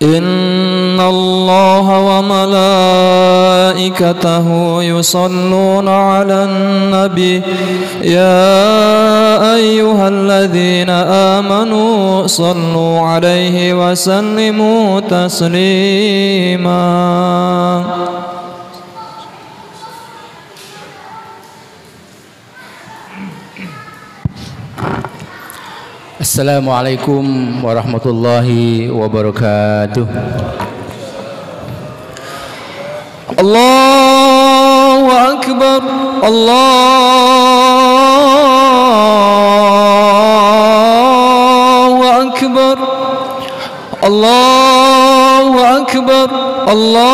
إن الله وملائكته يصلون على النبي يا أيها الذين آمنوا صلوا عليه وسلموا تسليما. Assalamualaikum warahmatullahi wabarakatuh. Allahu Akbar, Allahu Akbar, Allahu Akbar, Allahu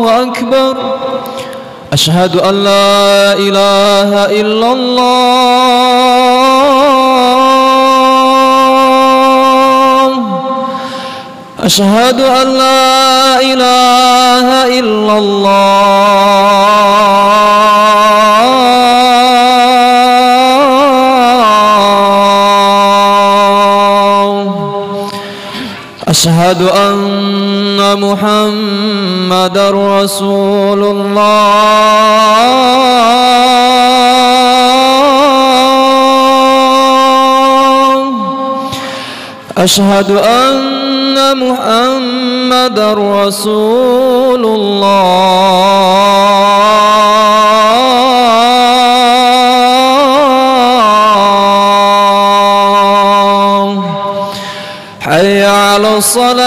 Akbar. Asyhadu an la ilaha illallah. Asyhadu an la ilaha illallah. Asyhadu anna Muhammadar Rasulullah. Asyhadu anna Muhammadar Rasulullah. Hayya 'alas salah,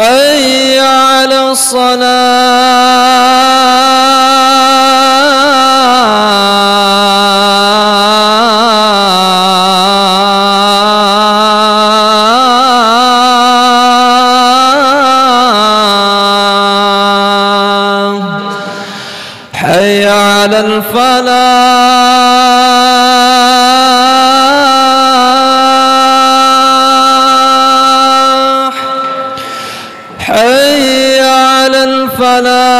hayya 'alas salah, hayya 'alal falah, hayya 'alal falah.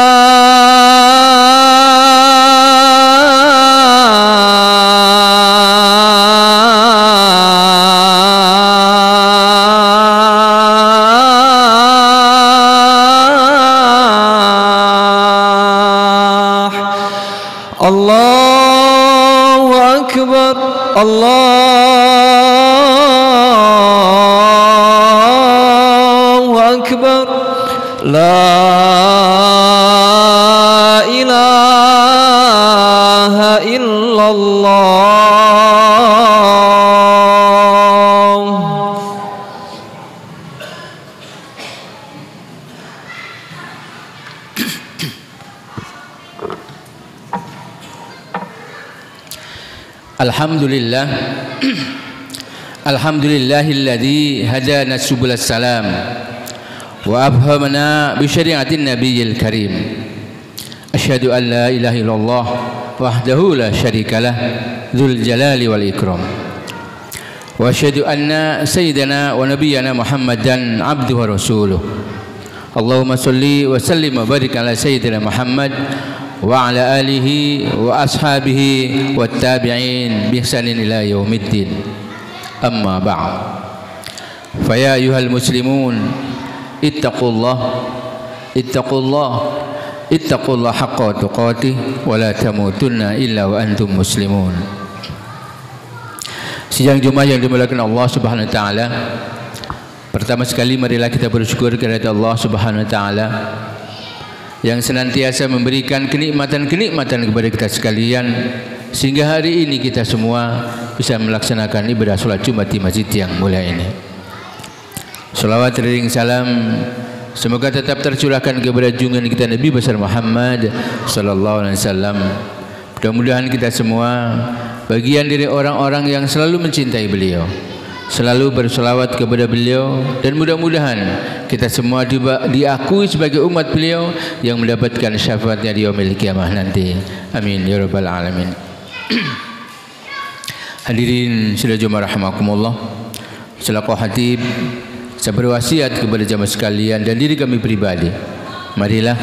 Allahu Akbar, Allahu Akbar. La ilaha illallah. Alhamdulillah. Alhamdulillahilladzi hadana subulas salam wa abhamana bi syari'atin nabiyil karim. Asyhadu an la ilaha illallah wahdahu la syarikalah dzul jalali wal ikram. Wa asyhadu anna sayyidana wa nabiyyana Muhammadan abduhu wa rasuluh. Allahumma shalli wa sallim wa barik ala sayyidina Muhammad wa ala alihi wa ashabihi wa tabi'in bi ihsanin ila yaumiddin. Amma ba'd. Fa ya ayyuhal muslimun ittaqullah haqqa tuqatih wa la tamutunna illa wa antum muslimun. Sidang Jumat yang dimuliakan Allah Subhanahu wa taala. Pertama sekali marilah kita bersyukur kepada Allah Subhanahu wa taala yang senantiasa memberikan kenikmatan-kenikmatan kepada kita sekalian sehingga hari ini kita semua bisa melaksanakan ibadah salat Jumat di masjid yang mulia ini. Salawat ring salam semoga tetap tercurahkan kepada junjungan kita Nabi besar Muhammad sallallahu alaihi wasallam. Mudah-mudahan kita semua bagian dari orang-orang yang selalu mencintai beliau, selalu berselawat kepada beliau, dan mudah-mudahan kita semua diakui sebagai umat beliau yang mendapatkan syafaatnya di yaumil qiyamah nanti. Amin ya rabbal alamin. Hadirin sidang Jumat rahimakumullah. Selaku khatib, saya berwasiat kepada jamaah sekalian dan diri kami pribadi, marilah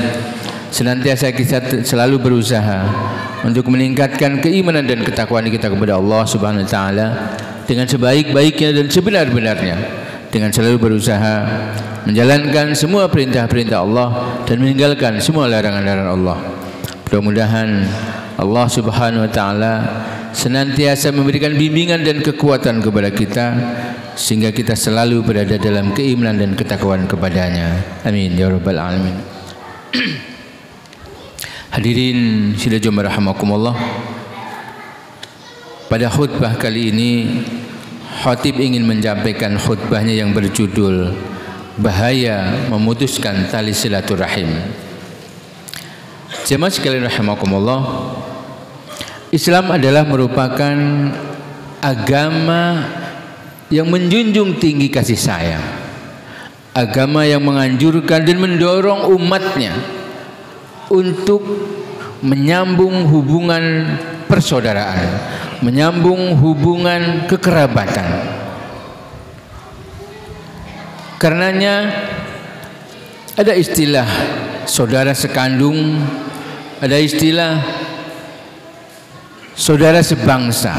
senantiasa kita selalu berusaha untuk meningkatkan keimanan dan ketakwaan kita kepada Allah Subhanahu wa taala dengan sebaik-baiknya dan sebenar-benarnya, dengan selalu berusaha menjalankan semua perintah-perintah Allah dan meninggalkan semua larangan-larangan Allah. Mudah-mudahan Allah Subhanahu wa taala senantiasa memberikan bimbingan dan kekuatan kepada kita sehingga kita selalu berada dalam keimanan dan ketakwaan kepadanya. Amin ya rabbal alamin. Hadirin sidang rahimakumullah, pada khutbah kali ini khatib ingin menyampaikan khutbahnya yang berjudul bahaya memutuskan tali silaturahim. Jemaah sekalian rahimakumullah, Islam adalah merupakan agama yang menjunjung tinggi kasih sayang, agama yang menganjurkan dan mendorong umatnya untuk menyambung hubungan persaudaraan, menyambung hubungan kekerabatan. Karenanya ada istilah saudara sekandung, ada istilah saudara sebangsa,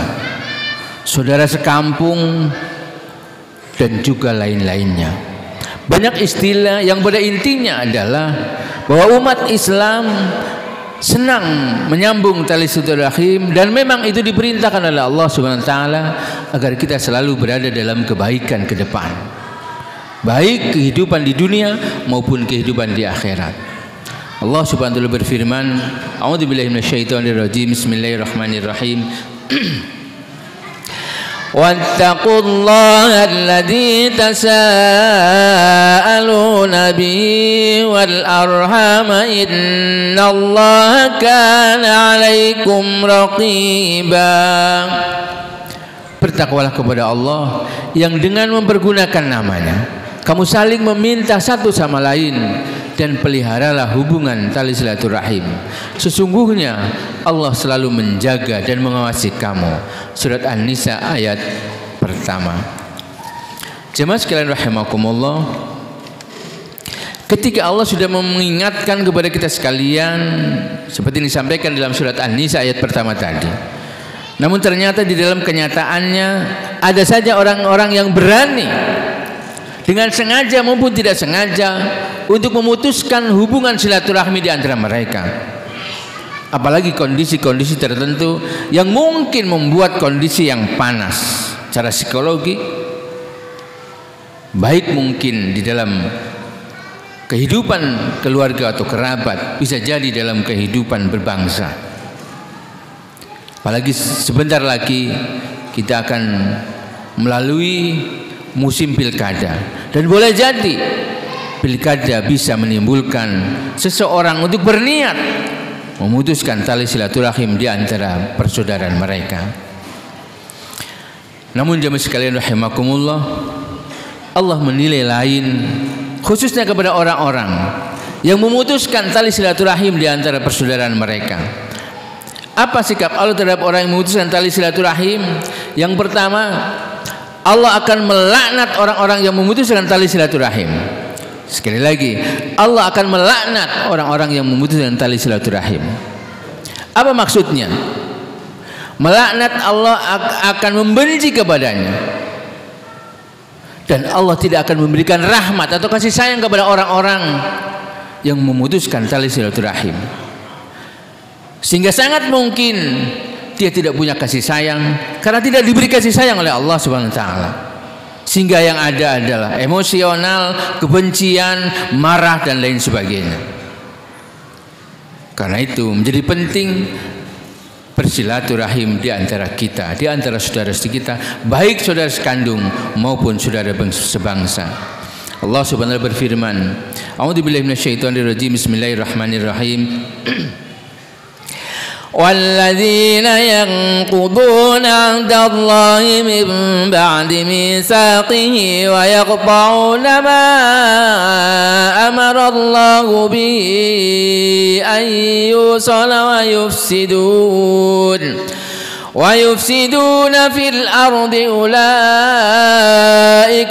saudara sekampung, dan juga lain-lainnya. Banyak istilah yang pada intinya adalah bahwa umat Islam senang menyambung tali silaturahim, dan memang itu diperintahkan oleh Allah Subhanahu wa taala agar kita selalu berada dalam kebaikan ke depan, baik kehidupan di dunia maupun kehidupan di akhirat. Allah Subhanahu wa taala berfirman, A'udzubillahi minasyaitonirrajim, Bismillahirrahmanirrahim. Wattaqullaha alladzi tasaaluna bihi wal arham innallaha kana 'alaikum raqiba. Bertakwalah kepada Allah yang dengan mempergunakan namanya kamu saling meminta satu sama lain, dan peliharalah hubungan tali silaturahim. Sesungguhnya Allah selalu menjaga dan mengawasi kamu. Surat An-Nisa ayat pertama. Jemaah sekalian rahimakumullah, ketika Allah sudah mengingatkan kepada kita sekalian seperti yang disampaikan dalam surat An-Nisa ayat pertama tadi, namun ternyata di dalam kenyataannya ada saja orang-orang yang berani dengan sengaja maupun tidak sengaja untuk memutuskan hubungan silaturahmi di antara mereka. Apalagi kondisi-kondisi tertentu yang mungkin membuat kondisi yang panas secara psikologi, baik mungkin di dalam kehidupan keluarga atau kerabat, bisa jadi dalam kehidupan berbangsa. Apalagi sebentar lagi kita akan melalui musim pilkada, dan boleh jadi pilkada bisa menimbulkan seseorang untuk berniat memutuskan tali silaturahim di antara persaudaraan mereka. Namun jemaah sekalian rahimakumullah, Allah menilai lain, khususnya kepada orang-orang yang memutuskan tali silaturahim di antara persaudaraan mereka. Apa sikap Allah terhadap orang yang memutuskan tali silaturahim? Yang pertama, Allah akan melaknat orang-orang yang memutuskan tali silaturahim. Sekali lagi, Allah akan melaknat orang-orang yang memutuskan tali silaturahim. Apa maksudnya? Melaknat, Allah akan membenci kepadanya, dan Allah tidak akan memberikan rahmat atau kasih sayang kepada orang-orang yang memutuskan tali silaturahim. Sehingga sangat mungkin dia tidak punya kasih sayang karena tidak diberi kasih sayang oleh Allah Subhanahu wa taala. Sehingga yang ada adalah emosional, kebencian, marah, dan lain sebagainya. Karena itu menjadi penting bersilaturahim di antara kita, di antara saudara-saudara kita, baik saudara sekandung maupun saudara sebangsa. Allah Subhanahu wa taala berfirman, A'udzubillahi minasyaitonirrajim, Bismillahirrahmanirrahim. والذين ينقضون عهد الله من بعد ميثاقه ويقطعون ما أمر الله به أن يوصل ويفسدون في الأرض أولئك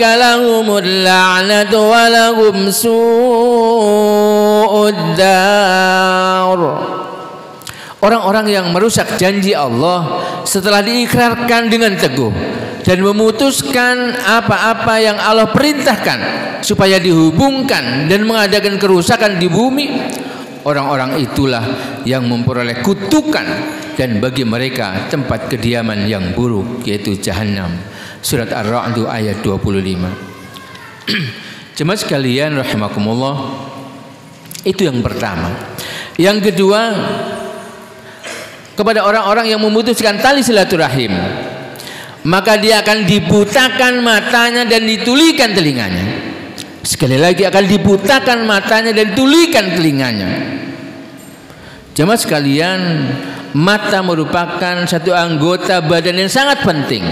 لهم اللعنة ولهم سوء uddar. Orang-orang yang merusak janji Allah setelah diikrarkan dengan teguh dan memutuskan apa-apa yang Allah perintahkan supaya dihubungkan dan mengadakan kerusakan di bumi, orang-orang itulah yang memperoleh kutukan dan bagi mereka tempat kediaman yang buruk, yaitu Jahannam. Surat Ar-Ra'd ayat 25. Jemaah sekalian rahimakumullah, itu yang pertama. Yang kedua, kepada orang-orang yang memutuskan tali silaturahim, maka dia akan dibutakan matanya dan ditulikan telinganya. Sekali lagi, akan dibutakan matanya dan ditulikan telinganya. Jemaah sekalian, mata merupakan satu anggota badan yang sangat penting.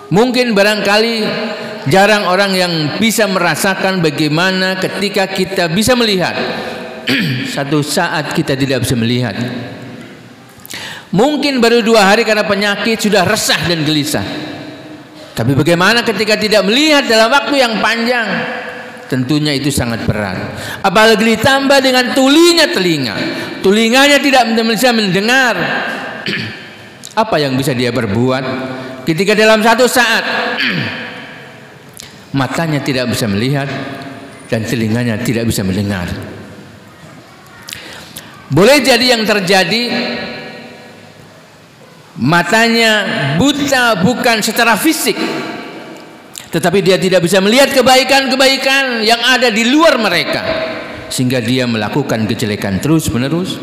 Mungkin barangkali jarang orang yang bisa merasakan bagaimana ketika kita bisa melihat, satu saat kita tidak bisa melihat. Mungkin baru 2 hari karena penyakit sudah resah dan gelisah. Tapi bagaimana ketika tidak melihat dalam waktu yang panjang? Tentunya itu sangat berat. Apalagi ditambah dengan tulinya telinga. Telinganya tidak bisa mendengar. Apa yang bisa dia berbuat ketika dalam satu saat matanya tidak bisa melihat dan telinganya tidak bisa mendengar? Boleh jadi yang terjadi, matanya buta bukan secara fisik, tetapi dia tidak bisa melihat kebaikan-kebaikan yang ada di luar mereka, sehingga dia melakukan kejelekan terus menerus.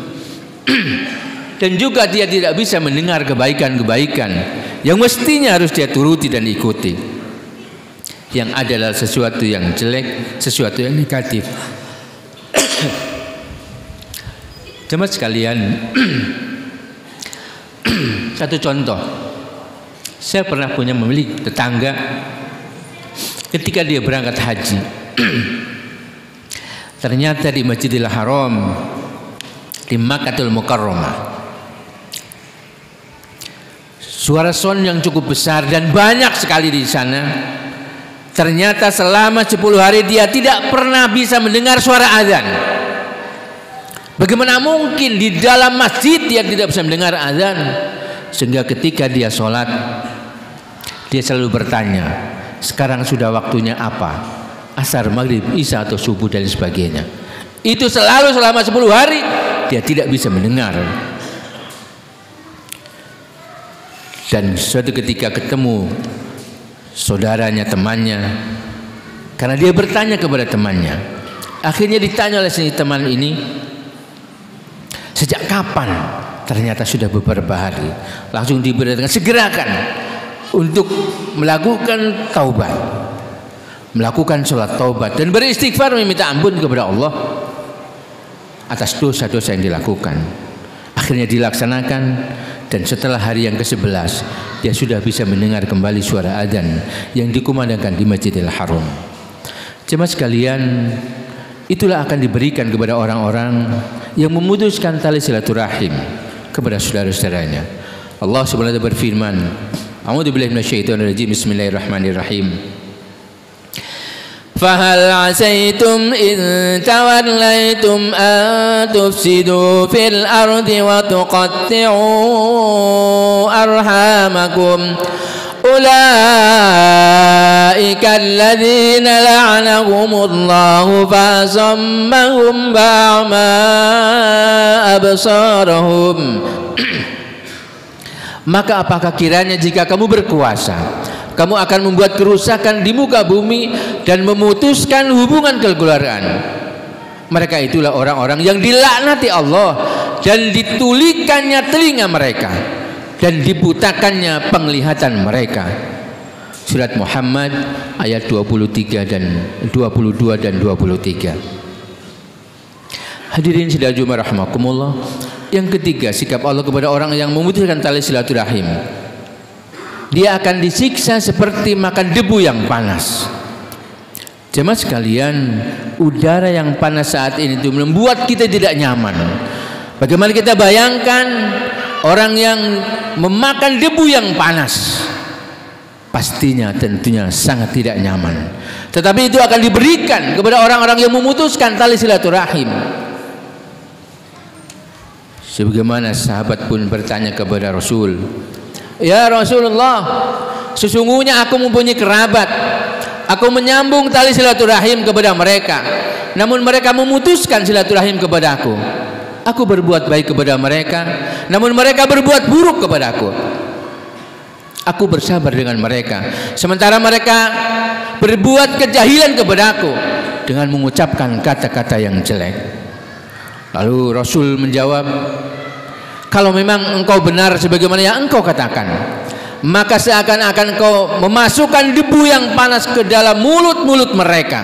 Dan juga dia tidak bisa mendengar kebaikan-kebaikan yang mestinya harus dia turuti dan ikuti. Yang adalah sesuatu yang jelek, sesuatu yang negatif. Jemaah sekalian, satu contoh, saya pernah punya memiliki tetangga ketika dia berangkat haji. Ternyata di Masjidil Haram di Makkatul Mukarramah, suara son yang cukup besar dan banyak sekali di sana. Ternyata selama 10 hari dia tidak pernah bisa mendengar suara azan. Bagaimana mungkin di dalam masjid dia tidak bisa mendengar azan? Sehingga ketika dia sholat, dia selalu bertanya, sekarang sudah waktunya apa? Asar, maghrib, isya atau subuh dan sebagainya. Itu selalu selama 10 hari dia tidak bisa mendengar. Dan suatu ketika ketemu saudaranya, temannya, karena dia bertanya kepada temannya, akhirnya ditanya oleh si teman ini, sejak kapan? Ternyata sudah beberapa hari. Langsung diberitakan, segerakan untuk melakukan taubat, melakukan sholat taubat dan beristighfar, meminta ampun kepada Allah atas dosa-dosa yang dilakukan. Akhirnya dilaksanakan, dan setelah hari yang ke-11 dia sudah bisa mendengar kembali suara adzan yang dikumandangkan di Masjidil Haram. Jemaah sekalian, itulah akan diberikan kepada orang-orang yang memutuskan tali silaturahim kepada saudara-saudaranya. Allah Subhanahu wa taala berfirman, A'udzubillahi minasyaitonirrajim, Bismillahirrahmanirrahim. Fahal asaitum in tawallaitum an tufsidu fil ardi wa tuqatti'u arhamakum ulaika alladzina la'anahumullahu fasammahum ba'ma absarahum. Maka apakah kiranya jika kamu berkuasa, kamu akan membuat kerusakan di muka bumi dan memutuskan hubungan kekeluargaan? Mereka itulah orang-orang yang dilaknati Allah dan ditulikannya telinga mereka dan dibutakannya penglihatan mereka. Surat Muhammad ayat 23 dan 22 dan 23. Hadirin sidang Jumat rahimakumullah. Yang ketiga, sikap Allah kepada orang yang memutuskan tali silaturahim. Dia akan disiksa seperti makan debu yang panas. Jemaah sekalian, udara yang panas saat ini itu membuat kita tidak nyaman. Bagaimana kita bayangkan orang yang memakan debu yang panas? Pastinya tentunya sangat tidak nyaman. tetapi itu akan diberikan kepada orang-orang yang memutuskan tali silaturahim. Sebagaimana sahabat pun bertanya kepada Rasul, "Ya Rasulullah, sesungguhnya aku mempunyai kerabat, aku menyambung tali silaturahim kepada mereka, namun mereka memutuskan silaturahim kepada aku. Aku berbuat baik kepada mereka, namun mereka berbuat buruk kepada aku. Aku bersabar dengan mereka, sementara mereka berbuat kejahilan kepada aku dengan mengucapkan kata-kata yang jelek." Lalu Rasul menjawab, "Kalau memang engkau benar sebagaimana yang engkau katakan, maka seakan-akan engkau memasukkan debu yang panas ke dalam mulut-mulut mereka,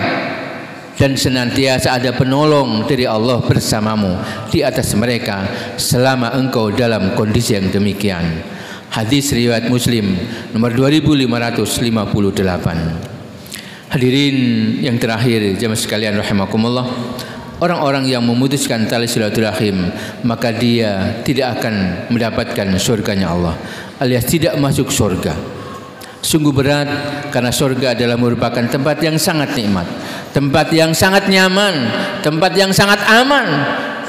dan senantiasa ada penolong dari Allah bersamamu di atas mereka selama engkau dalam kondisi yang demikian." Hadis riwayat Muslim nomor 2558. Hadirin yang terakhir, jemaah sekalian rahimakumullah, orang-orang yang memutuskan tali silaturahim, maka dia tidak akan mendapatkan surganya Allah, alias tidak masuk surga. Sungguh berat, karena surga adalah merupakan tempat yang sangat nikmat, tempat yang sangat nyaman, tempat yang sangat aman,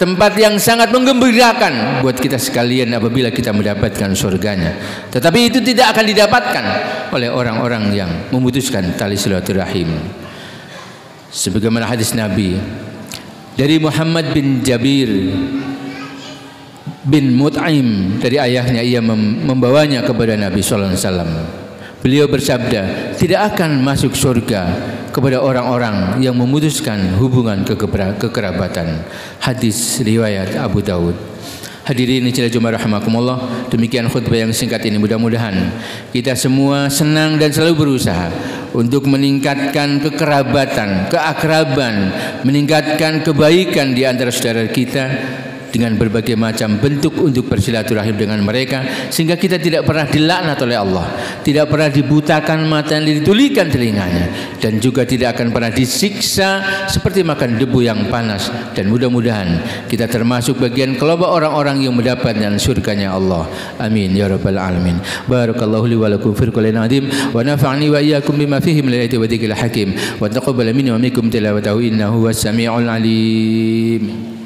tempat yang sangat menggembirakan buat kita sekalian apabila kita mendapatkan surganya. Tetapi itu tidak akan didapatkan oleh orang-orang yang memutuskan tali silaturahim. Sebagaimana hadis Nabi dari Muhammad bin Jabir bin Mut'im, dari ayahnya, ia membawanya kepada Nabi sallallahu alaihi wasallam. Beliau bersabda, tidak akan masuk surga kepada orang-orang yang memutuskan hubungan kekerabatan. Hadis riwayat Abu Daud. Hadirin jemaah rahimakumullah, demikian khutbah yang singkat ini. Mudah-mudahan kita semua senang dan selalu berusaha untuk meningkatkan kekerabatan, keakraban, meningkatkan kebaikan di antara saudara kita dengan berbagai macam bentuk untuk bersilaturahim dengan mereka, sehingga kita tidak pernah dilaknat oleh Allah, tidak pernah dibutakan mata dan ditulikan telinganya, dan juga tidak akan pernah disiksa seperti makan debu yang panas. Dan mudah-mudahan kita termasuk bagian kelompok orang-orang yang mendapatkan surganya Allah. Amin ya rabbal alamin. Barakallahu li wa lakum fil Qur'anil azim, wa nafa'ani wa iyyakum bima fihi min al-ayati wa dzikril hakim, wa taqabbal minni wa minkum tilawatahu innahu was samiul alim.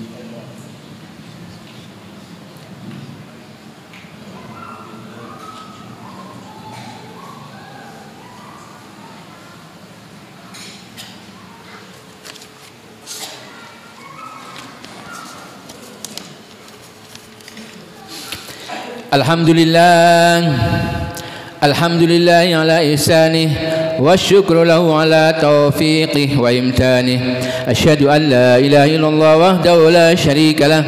Alhamdulillah, alhamdulillah ala ihsanih, wa syukru lahu ala taufiqih wa imtanih. Asyhadu an la ilaha illallah wahdahu la syarika lah,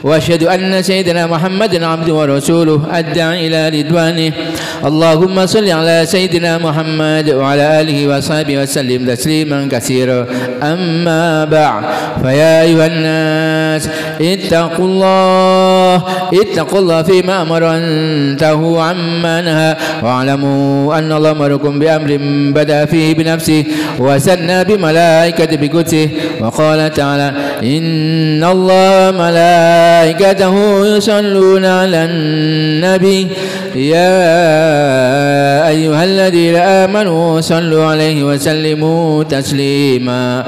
wa asyhadu anna sayyidina Muhammadan abduhu wa rasuluh adda'i ila ridwanih. Allahumma salli ala sayyidina Muhammad wa ala alihi wa sahbihi wa sallim tasliman katsira. Amma ba'd, fa ya ayuhan nas ittaqullah fima amara antahu amma naha, wa alamu anna Allah amarukum bi amrin bada fihi bi nafsihi wa sanna bi malaikati bi qudsihi, wa qala ta'ala inna Allah malaikatahu yusalluna 'alan nabi ya ayyuhalladzina amanu sallu 'alaihi wa sallimu taslima.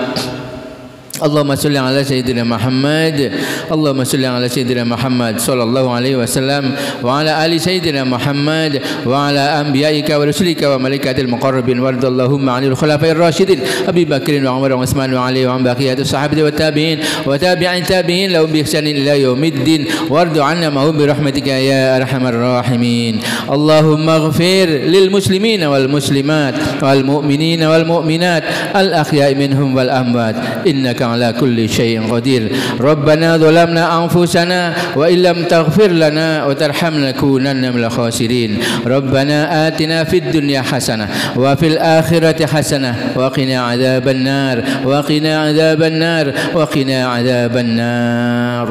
Allahumma salli ala sayyidina Muhammad, Allahumma salli ala sayyidina Muhammad sallallahu alaihi wasallam wa ala ali sayyidina Muhammad wa ala anbiya'ika wa rusulika wa malaikatil muqarrabin wardallahumma 'anil khulafa'ir rasyidin Abi Bakrin wa Umar wa Utsman wa Ali wa baqiyatus sahabati wa tabi'in wa tabi'in tabi'in lahum bi ihsanin ila yaumiddin wardu 'anna ma hum bi rahmatika ya arhamar rahimin. Allahumma ighfir lil muslimina wal muslimat wal mu'minina wal mu'minat al ahya'i minhum wal amwat innaka ala kulli syai'in qadir. Rabbana zalamna anfusana wa illam taghfir lana wa tarhamna lakunanna minal khasirin. Rabbana atina fid dunya hasanah wa fil akhirati hasanah wa qina adzaban nar wa qina adzaban nar wa qina adzaban nar.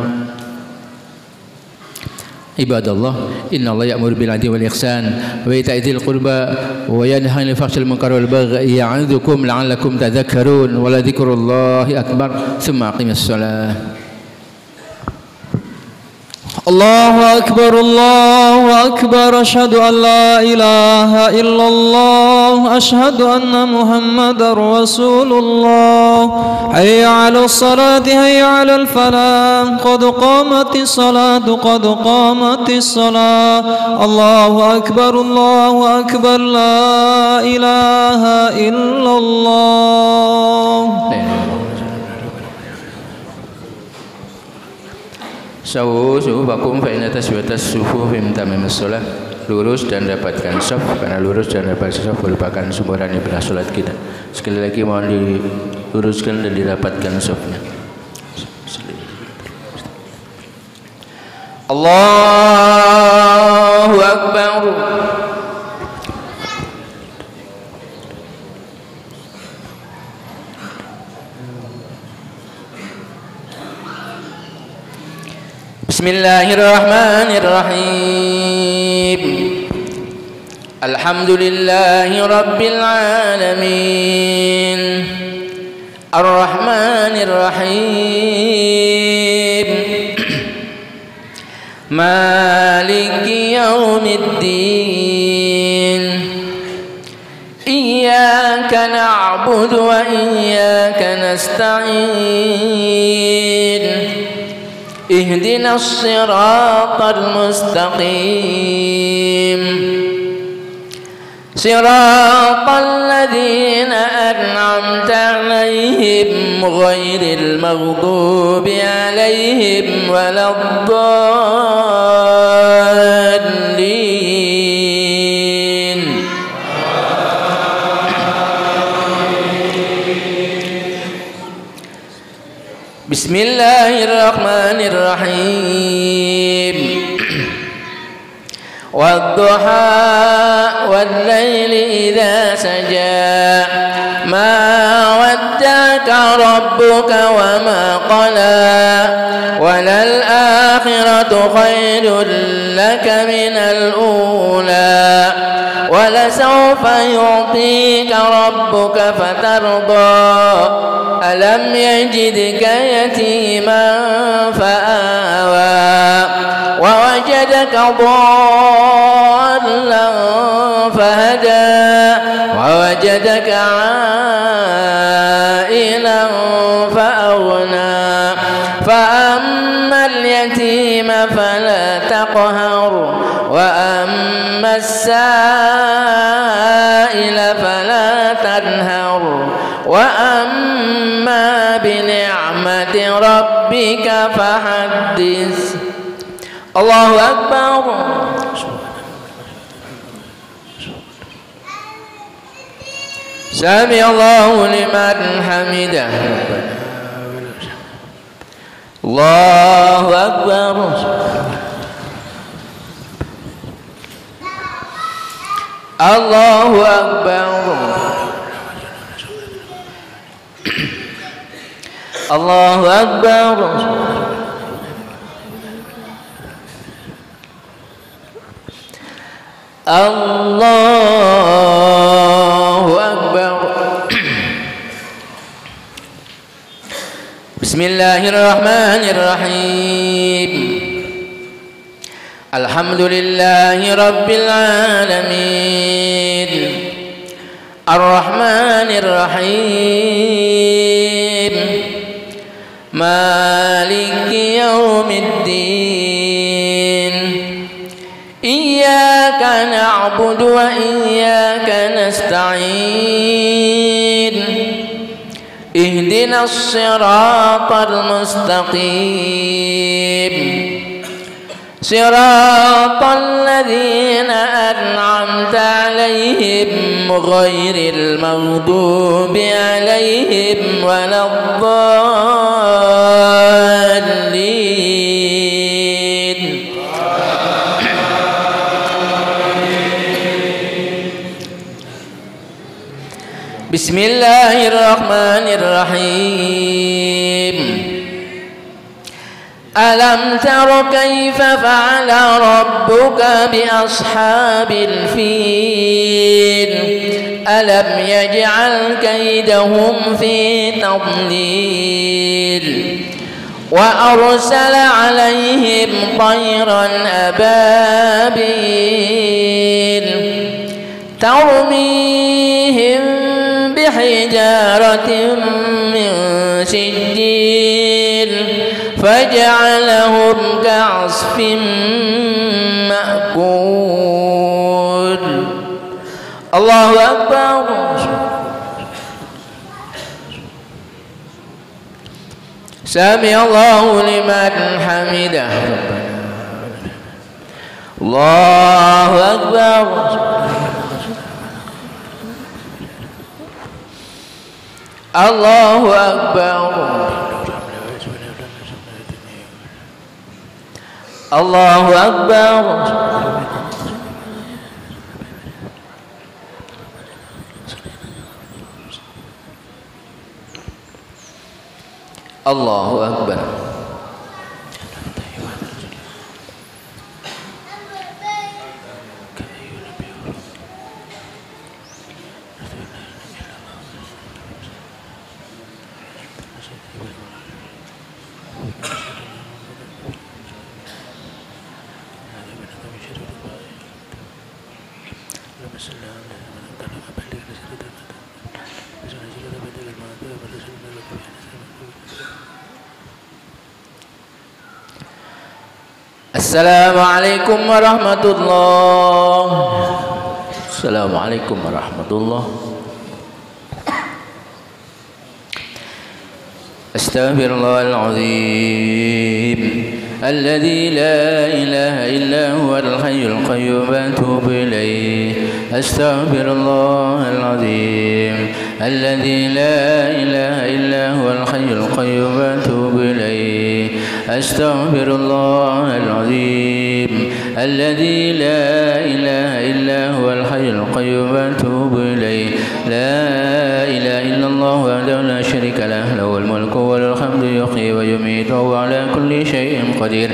Ibadallah, inna Allah ya'muru bil 'adli wal ihsan wa ita'i dzil qurba wa yanha 'anil fahsya'i wal munkari wal baghi ya'idzukum la'allakum tadhakkarun wa la dzikrullahi akbar. Tsumma aqimis shalah. الله أكبر الله أكبر أشهد أن لا إله إلا الله أشهد أن محمدا رسول الله حي على الصلاة حي على الفلاح قد قامت الصلاة قد قامت الصلاة الله أكبر لا إله إلا الله. Sawu bakum fa inna taswiyatas sufuh fi tamamis shalah. Lurus dan dapatkan shaf, karena lurus dan dapatkan shaf merupakan sumberan ibadah salat kita. Sekali lagi mohon diluruskan dan didapatkan shafnya. Allahu Akbar. Bismillahirrahmanirrahim. Alhamdulillahi rabbil alamin. Ar-Rahmanir-Rahim. Maliki yaumiddin. Iyyaka na'budu wa iyyaka nasta'in. اهدنا الصراط المستقيم صراط الذين أنعمت عليهم غير المغضوب عليهم ولا الضالين. Bismillahirrahmanirrahim. Wadduha wal-laili idza saja ma wadda'aka rabbuka wa ma qala walal akhiratu khairul laka minal ula wala sawfa yu'tika rabbuka fatarda alam yajidka yatiman fa'awa wa wajadaka dhallan fahada wa wajadaka 'ailan fa'aghna fa ammal yatima fala taqhar wa ammas sa'ila fala tanhar wa amma bi ni'mati rabbika fahaddits. Allahu Akbar. Sami Allahu liman hamidah. Allahu Akbar. Allahu Akbar. Allahu Akbar. Allahu Akbar. Bismillahirrahmanirrahim. Alhamdulillahi rabbil alamin. Ar-Rahmanir-Rahim. Maliki yaumiddin. Iyyaka na'budu wa iyyaka nasta'in. Ihdinas siratal mustaqim. Siratal ladzina an'amta 'alaihim ghairil maghdubi 'alaihim waladdallin. Bismillahirrahmanirrahim. Alam tara kaifa fa'ala rabbuka bi ashabil fil. Alam yaj'al kaidahum fi tadlil وأرسل عليهم طيرا أبابيل ترميهم بحجارة من سجيل فجعلهم كعصف مأكول. الله أكبر. سمع الله لمن حمده. الله أكبر. الله أكبر. الله أكبر. الله أكبر. Assalamualaikum warahmatullahi. Assalamualaikum warahmatullahi. Astaghfirullahaladzim alladzi la ilaha illa huwal hayyul qayyum wa atubu ilaih. Astaghfirullahaladzim alladzi la ilaha illa huwal hayyul qayyum wa atubu ilaih. Astaghfirullahaladzim alladzi la ilaha illa huwal hayyul qayyum wa atubu ilaih. La ilaha illallah wahdahu la syarika lah, lahul mulku wa lahul hamdu yuhyi wa yumiitu wa huwa ala kulli syai'in qadir.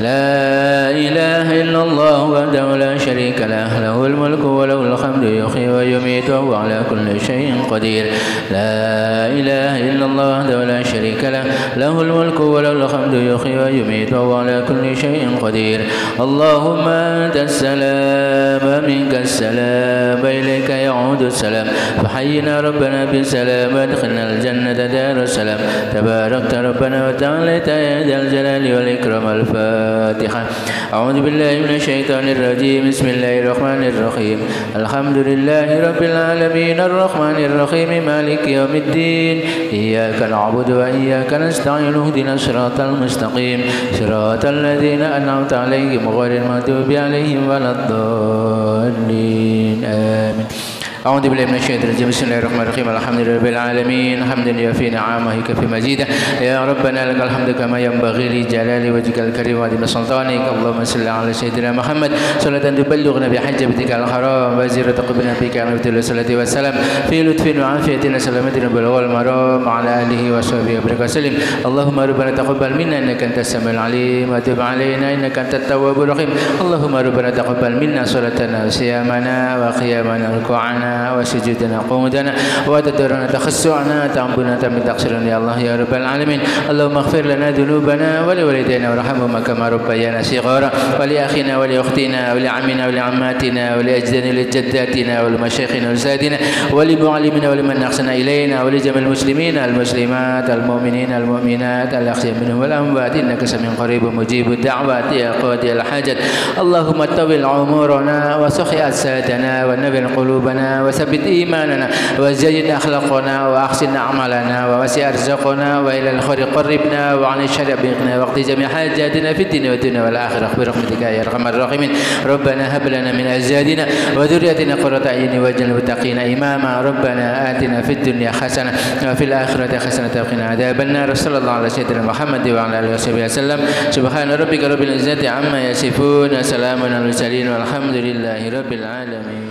La ilaha illallah wahdahu la syarika lah, lahul mulku wa lahul hamdu yuhyi wa yumiitu wa huwa ala kulli syai'in qadir. La ilaha illallah wahdahu la syarika lah, lahul mulku wa lahul hamdu yuhyi wa yumiitu wa huwa ala kulli syai'in qadir. Allahumma antas salam wa minkas salam wa ilaika ya'udus salam. فحينا ربنا بالسلام وادخلنا الجنة دار السلام. تباركت ربنا وتعاليت يا ذا الجلال والإكرام. الفاتحة. أعوذ بالله من الشيطان الرجيم. بسم الله الرحمن الرحيم. الحمد لله رب العالمين الرحمن الرحيم مالك يوم الدين. إياك نعبد وإياك نستعين. اهدنا الصراط المستقيم صراط الذين أنعمت عليهم غير المغضوب عليهم ولا الضالين. آمين. أعوذ بالله من الشيطان الرجيم. بسم الله الرحمن الرحيم. الحمد لله رب العالمين حمدا يوافي نعمه يكفي مزيده. يا ربنا لك الحمد كما ينبغي لجلال وجهك الكريم وعظيم سلطانك. اللهم صل على سيدنا محمد صلاة تبلغنا بحج بيتك الحرام وزيارة قبرنا بك عن الصلاة والسلام في لطف وعافية سلامتنا بلغ المرام وعلى آله وصحبه وبارك وسلم. اللهم ربنا تقبل منا إنك أنت السميع العليم وتب علينا إنك أنت التواب الرحيم. اللهم ربنا تقبل منا صلاتنا وصيامنا وقيامنا وركوعنا وسجودنا وقعودنا وتدبرنا تخشعنا تعبدنا تم تقصيرنا يا الله يا رب العالمين. اللهم اغفر لنا ذنوبنا ولوالدينا وارحمهما كما ربيانا صغارا ولأخينا ولأختنا ولعمنا ولعماتنا ولأجدادنا ولجداتنا ولمشايخنا ولسادنا ولمعلمنا ولمن أحسن إلينا ولجميع المسلمين المسلمات المؤمنين المؤمنات الأحياء منهم والأموات إنك سميع قريب مجيب الدعوات يا قاضي الحاجات. اللهم طول عمرنا وسخي أجسادنا ونبل قلوبنا وثبت إيماننا وزين أخلاقنا وأحسن أعمالنا ووسع أرزاقنا وإلى الخير قربنا وعن الشر أبلغنا وقت جميع حاجاتنا في الدنيا والدنيا والآخرة برحمتك يا أرحم الراحمين. ربنا هب لنا من أزواجنا وذريتنا قرة أعين واجعلنا للمتقين إماما. ربنا آتنا في الدنيا حسنة وفي الآخرة حسنة وقنا عذاب النار. صلى الله على سيدنا محمد وعلى آله وصحبه وسلم. سبحان ربك رب العزة عما يصفون وسلام على المرسلين والحمد لله رب العالمين.